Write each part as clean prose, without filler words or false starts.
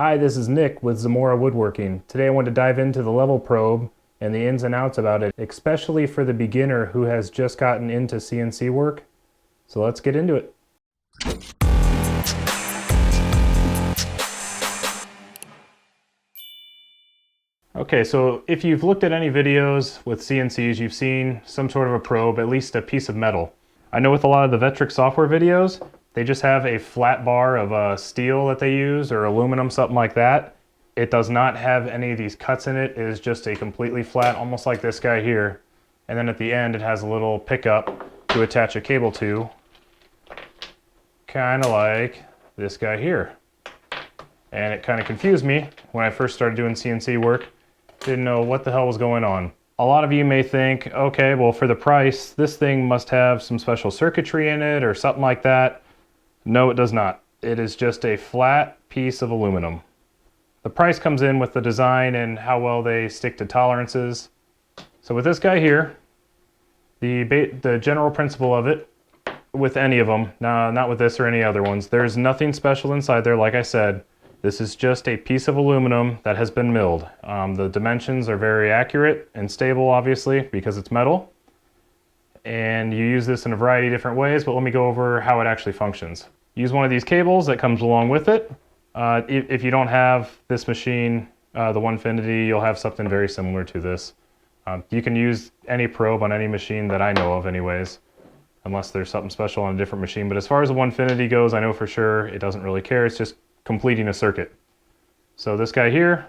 Hi, this is Nick with Zamora Woodworking. Today I want to dive into the level probe and the ins and outs about it, especially for the beginner who has just gotten into CNC work. So let's get into it. Okay, so if you've looked at any videos with CNCs, you've seen some sort of a probe, at least a piece of metal. I know with a lot of the Vectric software videos, they just have a flat bar of steel that they use, or aluminum, something like that. It does not have any of these cuts in it. It is just a completely flat, almost like this guy here. And then at the end, it has a little pickup to attach a cable to, kind of like this guy here. And it kind of confused me when I first started doing CNC work. Didn't know what the hell was going on. A lot of you may think, okay, well, for the price, this thing must have some special circuitry in it or something like that. No, it does not. It is just a flat piece of aluminum. The price comes in with the design and how well they stick to tolerances. So with this guy here, the general principle of it, with any of them, not with this or any other ones, there's nothing special inside there. Like I said, this is just a piece of aluminum that has been milled. The dimensions are very accurate and stable, obviously, because it's metal. And you use this in a variety of different ways, but let me go over how it actually functions. Use one of these cables that comes along with it. If you don't have this machine, the Onefinity, you'll have something very similar to this. You can use any probe on any machine that I know of anyways, unless there's something special on a different machine. But as far as the Onefinity goes, I know for sure it doesn't really care. It's just completing a circuit. So this guy here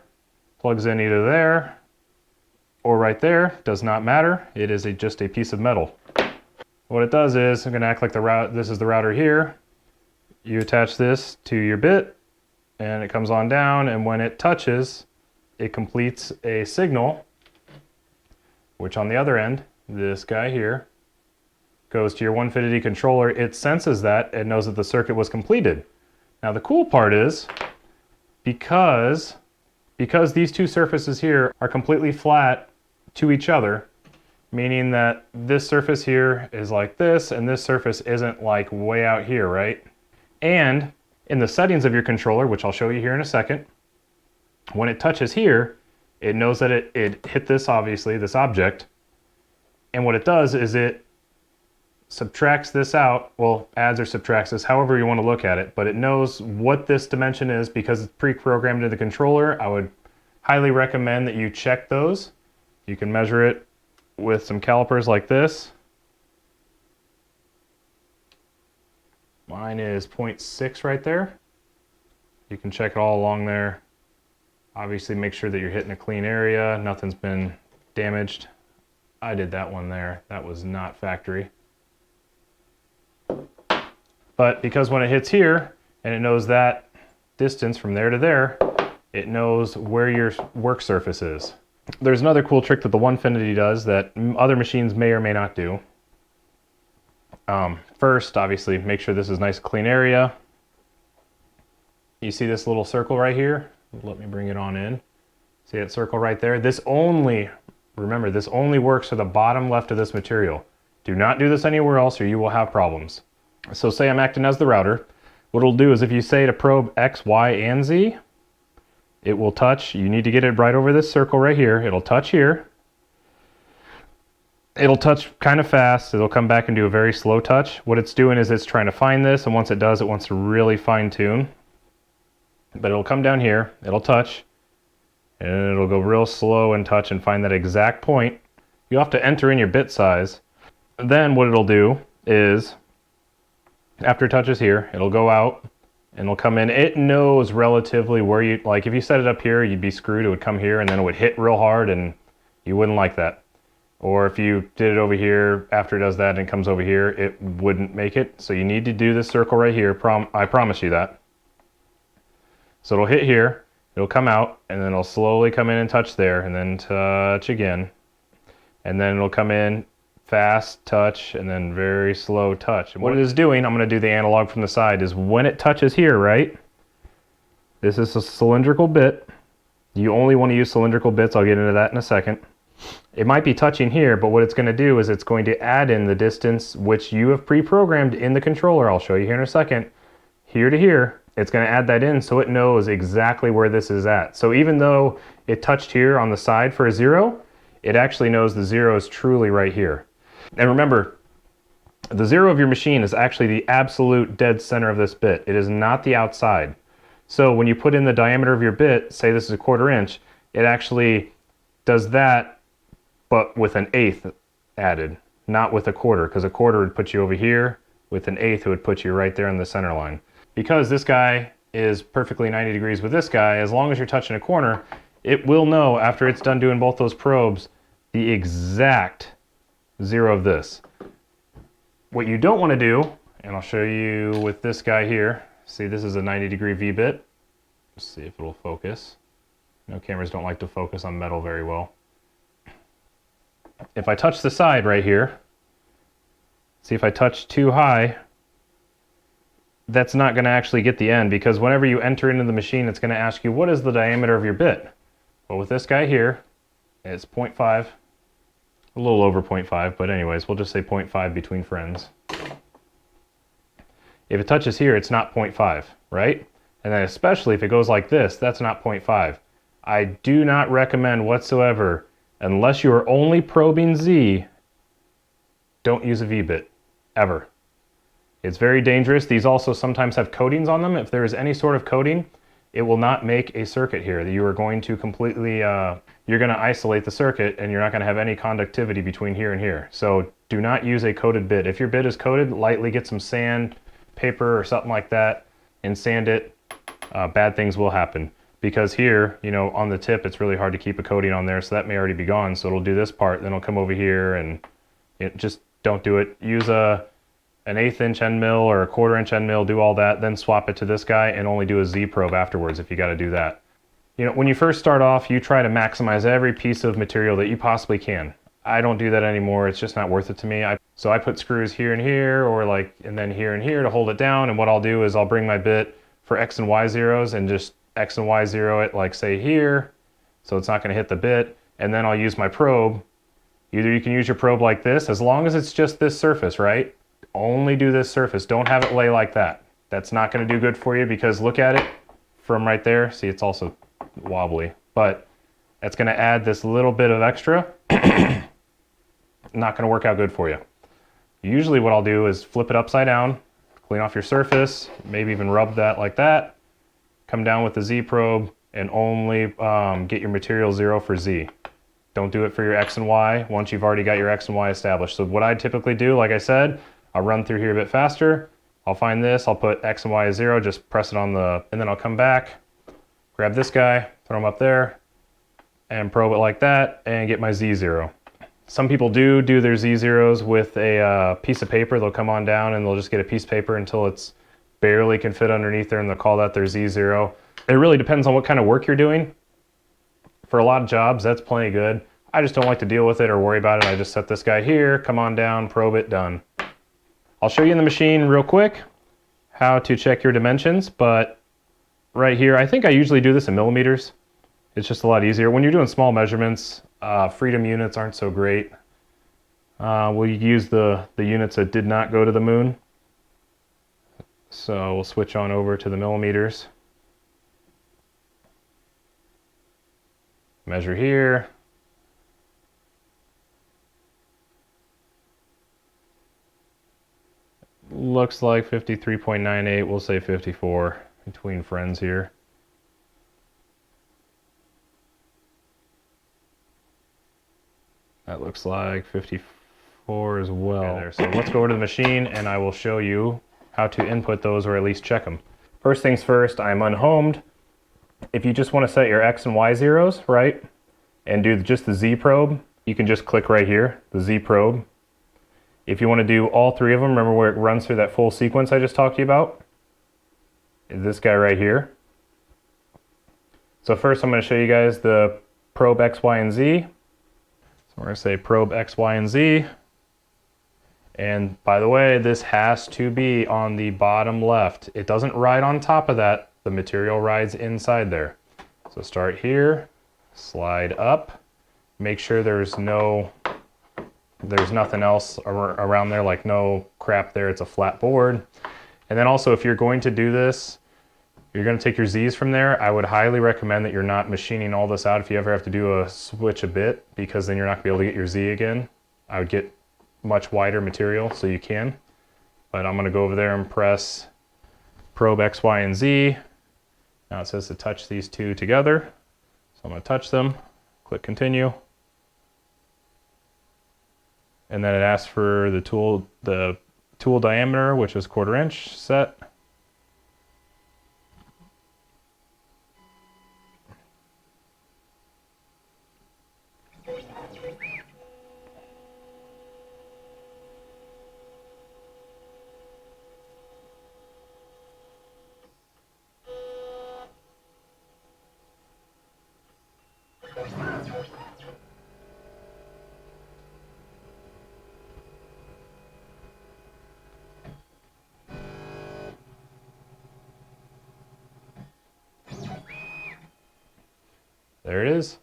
plugs in either there or right there, does not matter. It is just a piece of metal. What it does is, I'm going to act like this is the router here. You attach this to your bit and it comes on down, and when it touches, it completes a signal, which on the other end, this guy here, goes to your Onefinity controller. It senses that and knows that the circuit was completed. Now the cool part is, because these two surfaces here are completely flat to each other, meaning that this surface here is like this and this surface isn't like way out here, right? And in the settings of your controller, which I'll show you here in a second, when it touches here, it knows that it hit this, obviously, this object. And what it does is it subtracts this out, well, adds or subtracts this, however you want to look at it, but it knows what this dimension is because it's pre-programmed to the controller. I would highly recommend that you check those. You can measure it with some calipers like this. Mine is 0.6 right there. You can check it all along there. Obviously make sure that you're hitting a clean area, nothing's been damaged. I did that one there, that was not factory. But because when it hits here, and it knows that distance from there to there, it knows where your work surface is. There's another cool trick that the Onefinity does that other machines may or may not do. First, obviously, make sure this is nice clean area. You see this little circle right here? Let me bring it on in. See that circle right there? Remember, this only works for the bottom left of this material. Do not do this anywhere else or you will have problems. So say I'm acting as the router. What it'll do is if you say to probe X, Y, and Z, it will touch. You need to get it right over this circle right here. It'll touch here. It'll touch kind of fast. It'll come back and do a very slow touch. What it's doing is it's trying to find this, and once it does, it wants to really fine tune. But it'll come down here, it'll touch, and it'll go real slow and touch and find that exact point. You'll have to enter in your bit size. Then what it'll do is, after it touches here, it'll go out and it'll come in. It knows relatively where you, like if you set it up here, you'd be screwed. It would come here and then it would hit real hard and you wouldn't like that. Or if you did it over here, after it does that and it comes over here, it wouldn't make it. So you need to do this circle right here. I promise you that. So it'll hit here, it'll come out, and then it'll slowly come in and touch there, and then touch again. And then it'll come in, fast touch, and then very slow touch. And what it is doing, I'm going to do the analog from the side, is when it touches here, right? This is a cylindrical bit. You only want to use cylindrical bits. I'll get into that in a second. It might be touching here, but what it's going to do is it's going to add in the distance which you have pre-programmed in the controller. I'll show you here in a second. Here to here, It's going to add that in so it knows exactly where this is at. So even though it touched here on the side for a 0, it actually knows the 0 is truly right here. And remember, the 0 of your machine is actually the absolute dead center of this bit. It is not the outside. So when you put in the diameter of your bit, say this is a 1/4 inch, it actually does that, but with an 1/8 added, not with a 1/4, because a 1/4 would put you over here. With an 1/8 it would put you right there in the center line. Because this guy is perfectly 90 degrees with this guy, as long as you're touching a corner, it will know after it's done doing both those probes the exact 0 of this. What you don't want to do, and I'll show you with this guy here. See, this is a 90-degree V-bit. Let's see if it'll focus. No, cameras don't like to focus on metal very well. If I touch the side right here, see if I touch too high, that's not going to actually get the end, because whenever you enter into the machine, it's going to ask you, what is the diameter of your bit? Well, with this guy here, it's 0.5, a little over 0.5, but anyways, we'll just say 0.5 between friends. If it touches here, it's not 0.5, right? And then especially if it goes like this, that's not 0.5. I do not recommend whatsoever, unless you are only probing Z, don't use a V-bit, ever. It's very dangerous. These also sometimes have coatings on them. If there is any sort of coating, it will not make a circuit here. You are going to completely, you're going to isolate the circuit, and you're not going to have any conductivity between here and here. So do not use a coated bit. If your bit is coated, lightly get some sand, paper, or something like that, and sand it. Bad things will happen. Because here, you know, on the tip, it's really hard to keep a coating on there, so that may already be gone. So it'll do this part, then it'll come over here, and just don't do it. Use an 1/8 inch end mill or a 1/4 inch end mill, do all that, then swap it to this guy and only do a Z probe afterwards if you got to do that. You know, when you first start off, you try to maximize every piece of material that you possibly can. I don't do that anymore. It's just not worth it to me. So I put screws here and here, or like, and then here and here to hold it down. And what I'll do is I'll bring my bit for X and Y zeros and just X and Y zero it, like say here, so it's not going to hit the bit. And then I'll use my probe. Either you can use your probe like this, as long as it's just this surface, right? Only do this surface. Don't have it lay like that. That's not going to do good for you, because look at it from right there. See, it's also wobbly, but that's going to add this little bit of extra. Not going to work out good for you. Usually what I'll do is flip it upside down, clean off your surface, maybe even rub that like that, come down with the Z probe, and only get your material 0 for Z. Don't do it for your X and Y once you've already got your X and Y established. So what I typically do, like I said, I'll run through here a bit faster. I'll find this, I'll put X and Y as 0, just press it on the, and then I'll come back, grab this guy, throw him up there, and probe it like that, and get my Z0. Some people do their Z0s with a piece of paper. They'll come on down and they'll just get a piece of paper until it's barely can fit underneath there, and they'll call that their Z0. It really depends on what kind of work you're doing. For a lot of jobs, that's plenty good. I just don't like to deal with it or worry about it. I just set this guy here, come on down, probe it, done. I'll show you in the machine real quick how to check your dimensions, but right here, I think I usually do this in millimeters. It's just a lot easier. When you're doing small measurements, freedom units aren't so great. We'll use the units that did not go to the moon. So we'll switch on over to the millimeters. Measure here. Looks like 53.98, we'll say 54 between friends here. That looks like 54 as well. Okay, there. So let's go over to the machine and I will show you how to input those, or at least check them. First things first, I'm unhomed. If you just want to set your X and Y zeros, right, and do just the Z probe, you can just click right here, the Z probe. If you want to do all three of them, remember where it runs through that full sequence I just talked to you about? Is this guy right here. So first I'm going to show you guys the probe X, Y, and Z. So we're going to say probe X, Y, and Z. And by the way, this has to be on the bottom left. It doesn't ride on top of that. The material rides inside there. So start here, slide up, make sure there's nothing else around there, like no crap there, it's a flat board. And then also, if you're going to do this, You're going to take your Z's from there. I would highly recommend that you're not machining all this out if you ever have to do a switch a bit, because then you're not going to be able to get your Z again. I would get much wider material so you can. But I'm going to go over there and press probe X, Y, and Z. Now it says to touch these two together. So I'm going to touch them, click continue. And then it asks for the tool diameter, which is 1/4 inch, set. There it is.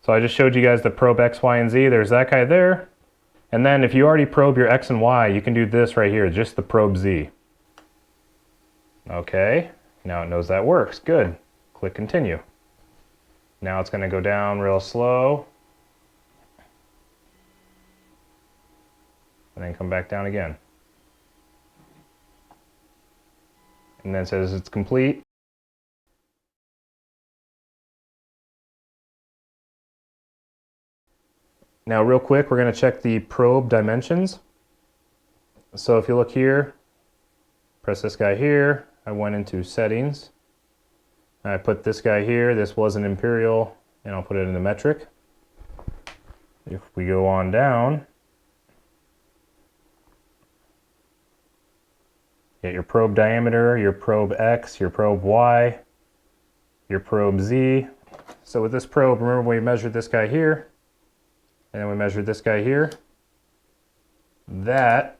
So I just showed you guys the probe X, Y, and Z. There's that guy there. And then if you already probe your X and Y, you can do this right here, just the probe Z. Okay, now it knows that works. Good. Click continue. Now it's going to go down real slow. And then come back down again. And then it says it's complete. Now real quick, we're going to check the probe dimensions. So if you look here, press this guy here, I went into settings. I put this guy here, this was an imperial, and I'll put it in the metric. If we go on down, get your probe diameter, your probe X, your probe Y, your probe Z. So with this probe, remember we measured this guy here, and then we measured this guy here. That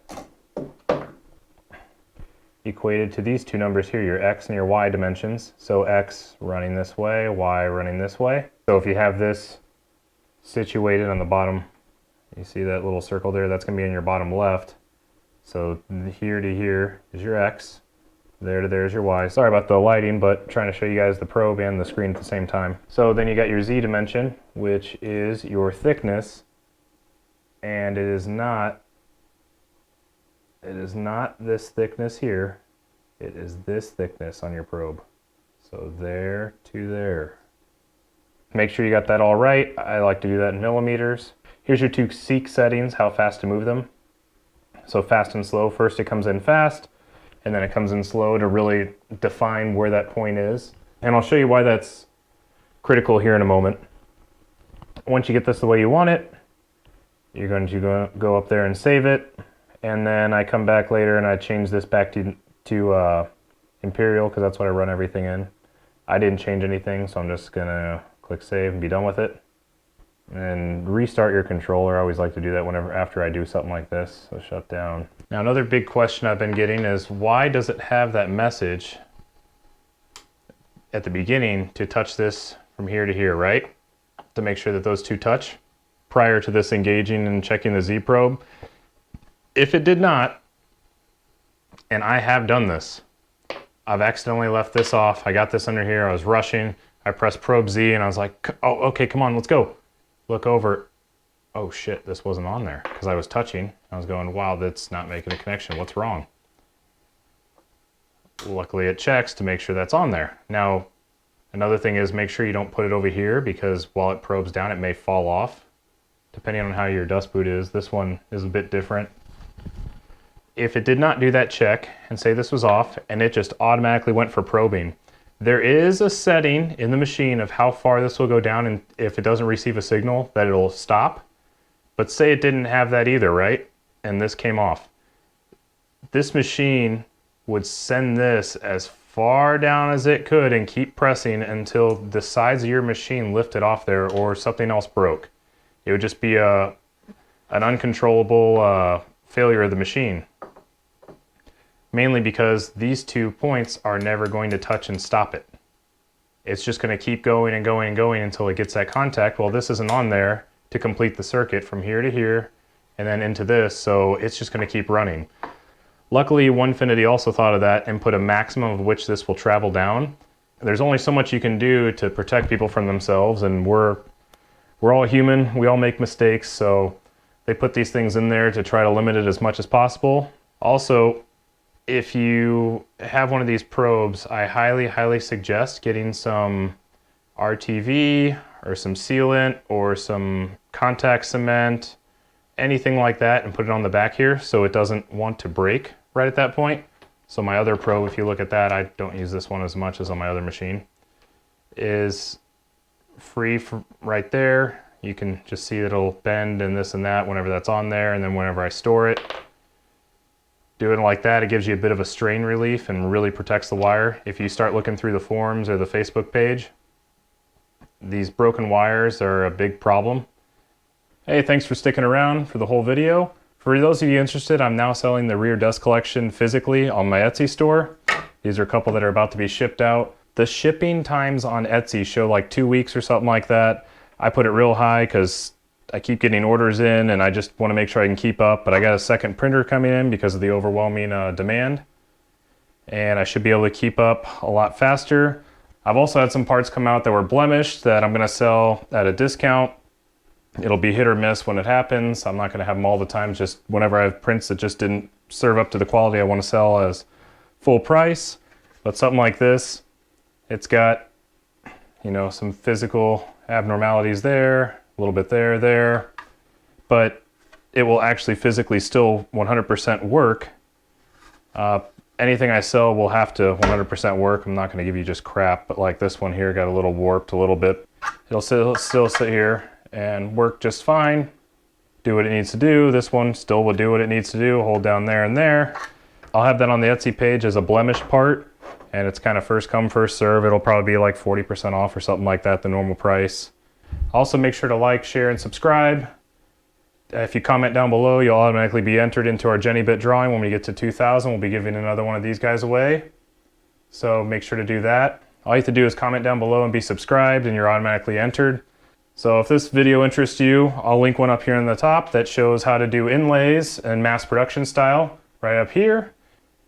equated to these two numbers here, your X and your Y dimensions. So X running this way, Y running this way. So if you have this situated on the bottom, you see that little circle there, that's going to be in your bottom left. So here to here is your X, there to there is your Y. Sorry about the lighting, but trying to show you guys the probe and the screen at the same time. So then you got your Z dimension, which is your thickness, and it is not this thickness here, it is this thickness on your probe. So there to there. Make sure you got that all right. I like to do that in millimeters. Here's your two seek settings, how fast to move them. So fast and slow, first it comes in fast, and then it comes in slow to really define where that point is. And I'll show you why that's critical here in a moment. Once you get this the way you want it, you're going to go up there and save it. And then I come back later and I change this back to Imperial, because that's what I run everything in. I didn't change anything, so I'm just going to click save and be done with it. And restart your controller. I always like to do that after I do something like this. So shut down. Now another big question I've been getting is, why does it have that message at the beginning to touch this from here to here, right? To make sure that those two touch prior to this engaging and checking the Z probe. If it did not, and I have done this, I've accidentally left this off. I got this under here, I was rushing, I pressed probe Z and I was like, oh, okay, come on, let's go. Look over, oh shit, this wasn't on there, because I was touching. I was going, wow, that's not making a connection, what's wrong? Luckily it checks to make sure that's on there. Now, another thing is make sure you don't put it over here, because while it probes down, it may fall off, depending on how your dust boot is. This one is a bit different. If it did not do that check, and say this was off, and it just automatically went for probing, there is a setting in the machine of how far this will go down, and if it doesn't receive a signal, that it'll stop. But say it didn't have that either, right? And this came off. This machine would send this as far down as it could and keep pressing until the sides of your machine lifted off there or something else broke. It would just be an uncontrollable failure of the machine. Mainly because these 2 points are never going to touch and stop it. It's just going to keep going and going and going until it gets that contact. Well, this isn't on there to complete the circuit from here to here and then into this, so it's just going to keep running. Luckily, Onefinity also thought of that and put a maximum of which this will travel down. There's only so much you can do to protect people from themselves, and we're all human, we all make mistakes, so they put these things in there to try to limit it as much as possible. Also, if you have one of these probes, I highly suggest getting some RTV or some sealant or some contact cement, anything like that, and put it on the back here so it doesn't want to break right at that point. So my other probe, if you look at that, I don't use this one as much as on my other machine, is free from right there. You can just see that it'll bend and this and that whenever that's on there, and then whenever I store it, doing it like that, it gives you a bit of a strain relief and really protects the wire. If you start looking through the forums or the Facebook page, these broken wires are a big problem. Hey, thanks for sticking around for the whole video. For those of you interested, I'm now selling the rear dust collection physically on my Etsy store. These are a couple that are about to be shipped out. The shipping times on Etsy show like 2 weeks or something like that. I put it real high because I keep getting orders in and I just want to make sure I can keep up, but I got a second printer coming in because of the overwhelming demand, and I should be able to keep up a lot faster. I've also had some parts come out that were blemished that I'm going to sell at a discount. It'll be hit or miss when it happens. I'm not going to have them all the time, just whenever I have prints that just didn't serve up to the quality I want to sell as full price. But something like this, it's got, you know, some physical abnormalities there, a little bit there, but it will actually physically still 100% work. Anything I sell will have to 100% work. I'm not going to give you just crap, but like this one here got a little warped a little bit. It'll still sit here and work just fine, do what it needs to do. This one still will do what it needs to do, hold down there and there. I'll have that on the Etsy page as a blemished part, and it's kind of first come, first serve. It'll probably be like 40% off or something like that, the normal price. Also, make sure to like, share, and subscribe. If you comment down below, you'll automatically be entered into our Jenny Bit drawing. When we get to 2,000, we'll be giving another one of these guys away. So make sure to do that. All you have to do is comment down below and be subscribed, and you're automatically entered. So if this video interests you, I'll link one up here in the top that shows how to do inlays and mass production style right up here.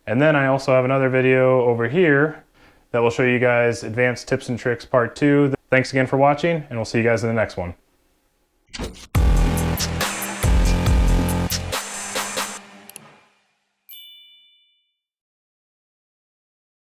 And then I also have another video over here that will show you guys advanced tips and tricks part 2. Thanks again for watching, and we'll see you guys in the next one.